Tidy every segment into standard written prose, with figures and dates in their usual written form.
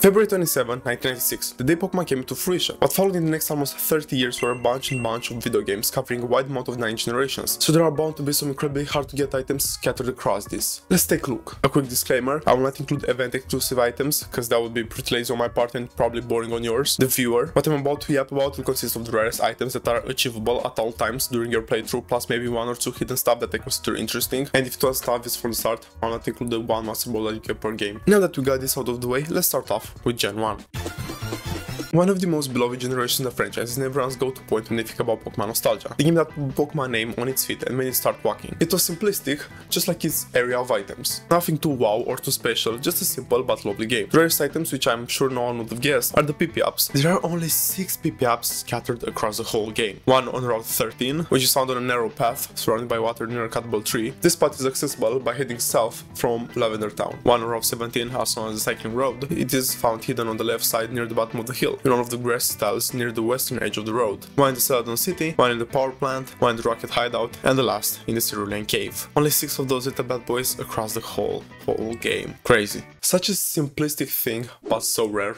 February 27, 1996, the day Pokémon came into fruition. What followed in the next almost 30 years were a bunch of video games covering a wide amount of 9 generations, so there are bound to be some incredibly hard to get items scattered across this. Let's take a look. A quick disclaimer, I will not include event exclusive items, because that would be pretty lazy on my part and probably boring on yours, the viewer. What I'm about to yap about will consist of the rarest items that are achievable at all times during your playthrough, plus maybe 1 or 2 hidden stuff that I consider interesting, and if it was obvious from the start, I'll not include the 1 Master Ball that you get per game. Now that we got this out of the way, let's start off with Gen 1. One of the most beloved generations in the franchise is everyone's go-to point when they think about Pokemon nostalgia. The game that put Pokemon name on its feet and made it start walking. It was simplistic, just like its area of items. Nothing too wow or too special, just a simple but lovely game. The rarest items, which I'm sure no one would have guessed, are the PP-ups. There are only 6 PP-ups scattered across the whole game. One on Route 13, which is found on a narrow path surrounded by water near a cuttable tree. This spot is accessible by heading south from Lavender Town. One on Route 17, also known as the Cycling Road. It is found hidden on the left side near the bottom of the hill, in one of the grass stalls near the western edge of the road. One in the Celadon City, one in the power plant, one in the Rocket Hideout, and the last in the Cerulean Cave. Only 6 of those little bad boys across the whole game. Crazy. Such a simplistic thing, but so rare.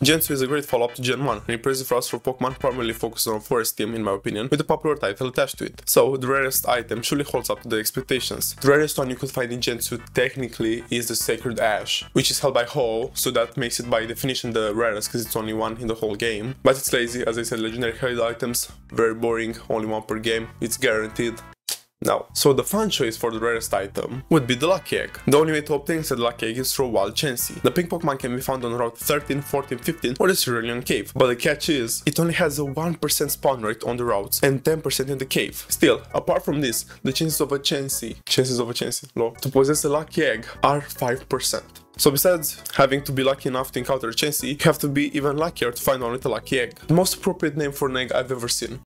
Gen 2 is a great follow-up to Gen 1, an impressive roster of Pokemon primarily focused on a forest team in my opinion, with a popular title attached to it. So, the rarest item surely holds up to the expectations. The rarest one you could find in Gen 2 technically is the Sacred Ash, which is held by Ho, so that makes it by definition the rarest because it's only one in the whole game. But it's lazy, as I said, legendary held items, very boring, only one per game, it's guaranteed. Now, so the fun choice for the rarest item would be the Lucky Egg. The only way to obtain said Lucky Egg is through a wild Chansey. The pink Pokemon can be found on Route 13, 14, 15 or the Cerulean Cave, but the catch is, it only has a 1% spawn rate on the routes and 10% in the cave. Still, apart from this, the chances of a Chansey, lol, to possess a Lucky Egg are 5%. So besides having to be lucky enough to encounter a Chansey, you have to be even luckier to find one with a Lucky Egg. The most appropriate name for an egg I've ever seen.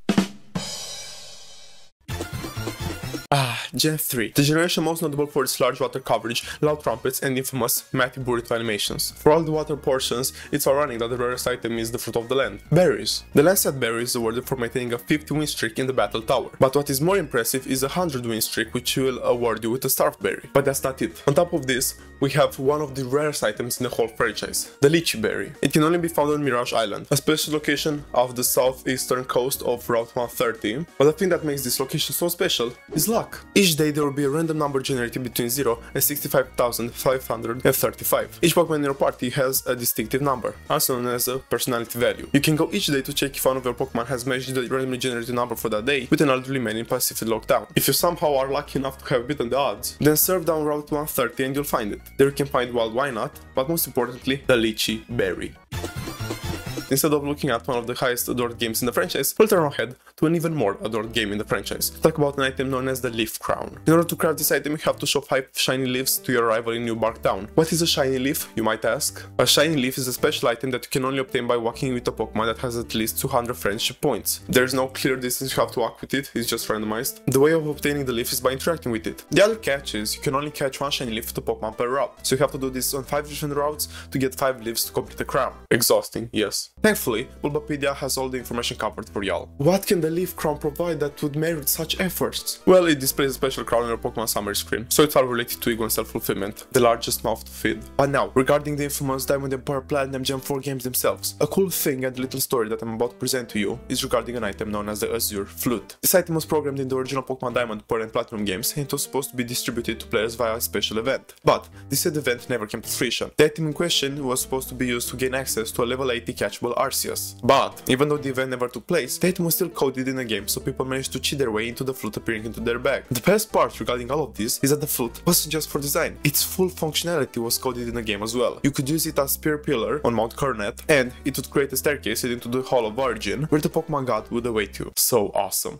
Gen 3, the generation most notable for its large water coverage, loud trumpets, and infamous Matty Burrito animations. For all the water portions, it's ironic that the rarest item is the fruit of the land. Berries. The Lancet Berry is awarded for maintaining a 50 win streak in the Battle Tower. But what is more impressive is a 100 win streak, which will award you with a Starve Berry. But that's not it. On top of this, we have one of the rarest items in the whole franchise, the Lychee Berry. It can only be found on Mirage Island, a special location of the southeastern coast of Route 130. But the thing that makes this location so special is luck. Each day there will be a random number generated between 0 and 65,535. Each Pokemon in your party has a distinctive number, also known as a personality value. You can go each day to check if one of your Pokemon has matched the randomly generated number for that day with an elderly man in Pacific Lockdown. If you somehow are lucky enough to have beaten the odds, then surf down Route 130 and you'll find it. There you can find Wild Wynot, but most importantly, the Lychee Berry. Instead of looking at one of the highest adored games in the franchise, we'll turn our head to an even more adored game in the franchise. Talk about an item known as the Leaf Crown. In order to craft this item, you have to show 5 shiny leaves to your arrival in New Bark Town. What is a shiny leaf, you might ask? A shiny leaf is a special item that you can only obtain by walking with a Pokemon that has at least 200 friendship points. There's no clear distance you have to walk with it, it's just randomized. The way of obtaining the leaf is by interacting with it. The other catch is you can only catch 1 shiny leaf to Pokemon per route, so you have to do this on 5 different routes to get 5 leaves to complete the crown. Exhausting, yes. Thankfully, Bulbapedia has all the information covered for y'all. What can the Leaf Crown provide that would merit such efforts? Well, it displays a special crown on your Pokemon summary screen, so it's all related to ego and self-fulfillment, the largest mouth to feed. But now, regarding the infamous Diamond and Pearl Platinum Gen 4 games themselves, a cool thing and little story that I'm about to present to you is regarding an item known as the Azure Flute. This item was programmed in the original Pokemon Diamond, Pearl and Platinum games, and it was supposed to be distributed to players via a special event. But this said event never came to fruition. The item in question was supposed to be used to gain access to a level 80 catchable Arceus. But, even though the event never took place, the item was still coded in the game, so people managed to cheat their way into the flute appearing into their bag. The best part regarding all of this is that the flute wasn't just for design, its full functionality was coded in the game as well. You could use it as spear pillar on Mount Coronet, and it would create a staircase leading to the Hall of Origin, where the Pokemon God would await you. So awesome.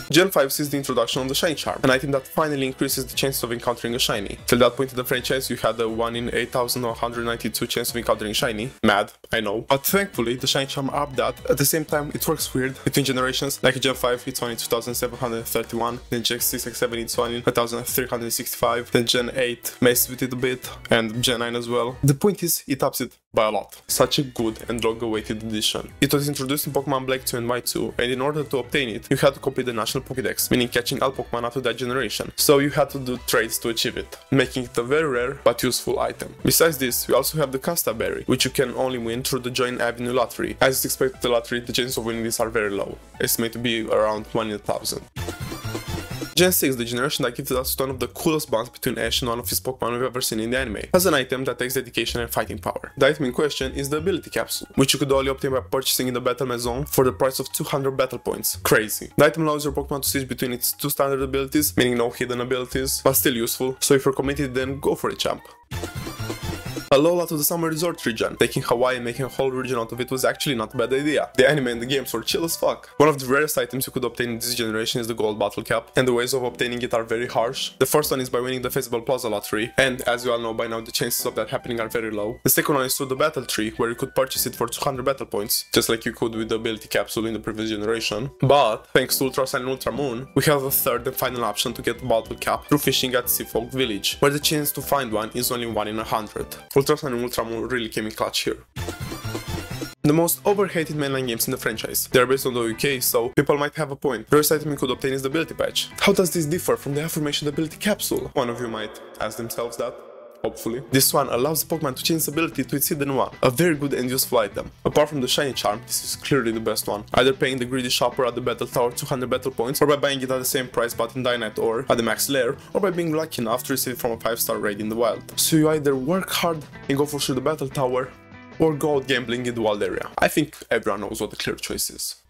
Gen 5 sees the introduction of the Shiny Charm, an item that finally increases the chances of encountering a Shiny. Till that point in the franchise, you had a 1 in 8,192 chance of encountering Shiny. Mad, I know. But thankfully, the Shiny Charm upped that. At the same time, it works weird between generations. Like Gen 5, it's only 2,731, then Gen 6 and 7, it's only 1,365, then Gen 8 messes with it a bit, and Gen 9 as well. The point is, it ups it by a lot. Such a good and long-awaited addition. It was introduced in Pokemon Black 2 and White 2, and in order to obtain it, you had to complete the National Pokédex, meaning catching all Pokemon up to that generation. So you had to do trades to achieve it, making it a very rare but useful item. Besides this, we also have the Casta Berry, which you can only win through the Join Avenue lottery. As expected the lottery, the chances of winning this are very low, estimated to be around 1 in 1,000. Gen 6, the generation that gives us one of the coolest bonds between Ash and one of his Pokemon we've ever seen in the anime, has an item that takes dedication and fighting power. The item in question is the Ability Capsule, which you could only obtain by purchasing in the Battle Maison for the price of 200 battle points. Crazy. The item allows your Pokemon to switch between its 2 standard abilities, meaning no hidden abilities, but still useful, so if you're committed then go for it, champ. Alola to the Summer Resort region. Taking Hawaii and making a whole region out of it was actually not a bad idea. The anime and the games were chill as fuck. One of the rarest items you could obtain in this generation is the Gold Bottle Cap, and the ways of obtaining it are very harsh. The first one is by winning the Festival Plaza lottery, and as you all know by now, the chances of that happening are very low. The second one is through the Battle Tree, where you could purchase it for 200 battle points, just like you could with the Ability Capsule in the previous generation. But, thanks to Ultra Sun and Ultra Moon, we have a third and final option to get the Bottle Cap through fishing at Seafolk Village, where the chance to find one is only 1 in 100. Ultra Sun and Ultra Moon really came in clutch here. The most overhated mainline games in the franchise. They are based on the UK, so people might have a point. The first item you could obtain is the Ability Patch. How does this differ from the aforementioned Ability Capsule? One of you might ask themselves that. Hopefully. This one allows the Pokemon to change its ability to its hidden one, a very good and useful item. Apart from the Shiny Charm, this is clearly the best one, either paying the greedy shopper at the Battle Tower 200 battle points, or by buying it at the same price but in Dynite or at the max lair, or by being lucky enough to receive it from a 5-star raid in the wild. So you either work hard and go for sure the Battle Tower, or go out gambling in the wild area. I think everyone knows what the clear choice is.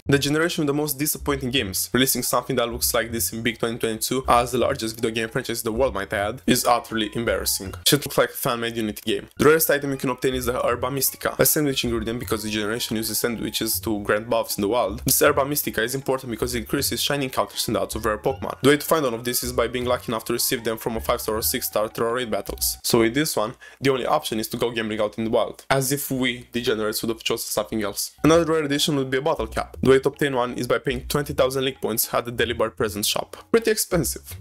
The generation with the most disappointing games, releasing something that looks like this in big 2022, as the largest video game franchise in the world might add, is utterly embarrassing. Shit looks like a fan-made Unity game. The rarest item you can obtain is the Herba Mystica, a sandwich ingredient because the generation uses sandwiches to grant buffs in the wild. This Herba Mystica is important because it increases shiny encounters and odds of rare Pokemon. The way to find one of these is by being lucky enough to receive them from a 5-star or 6-star through raid battles. So with this one, the only option is to go gambling out in the wild, as if we degenerates would have chosen something else. Another rare addition would be a Bottle Cap. The way to obtain one is by paying 20,000 league points at the Daily Bar Presents shop. Pretty expensive.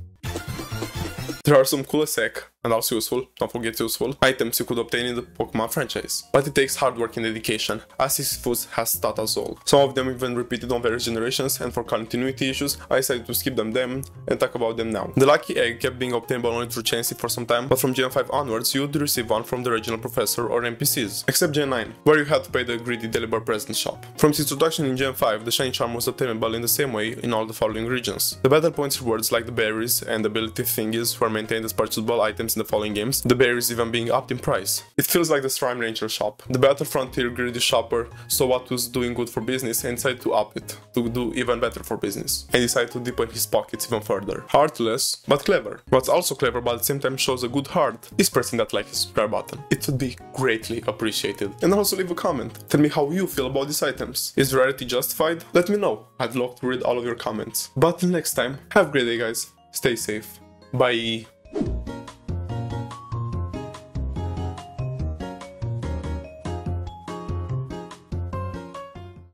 There are some cool as heck, and also useful, don't forget useful, items you could obtain in the Pokemon franchise. But it takes hard work and dedication, as Sisyphus has taught us all. Some of them even repeated on various generations, and for continuity issues, I decided to skip them and talk about them now. The Lucky Egg kept being obtainable only through Chansey for some time, but from Gen 5 onwards, you would receive one from the regional professor or NPCs. Except Gen 9, where you had to pay the greedy Daily Bar Presents shop. From its introduction in Gen 5, the Shiny Charm was obtainable in the same way in all the following regions. The battle points rewards like the berries and ability thingies were maintained as purchasable items in the following games, the berries even being upped in price. It feels like the Slime Ranger shop. The Battle Frontier greedy shopper saw what was doing good for business and decided to up it, to do even better for business, and decided to deepen his pockets even further. Heartless, but clever. What's also clever but at the same time shows a good heart is pressing that like and subscribe button. It would be greatly appreciated. And also leave a comment. Tell me how you feel about these items. Is rarity justified? Let me know. I'd love to read all of your comments. But till next time, have a great day guys. Stay safe. Bye.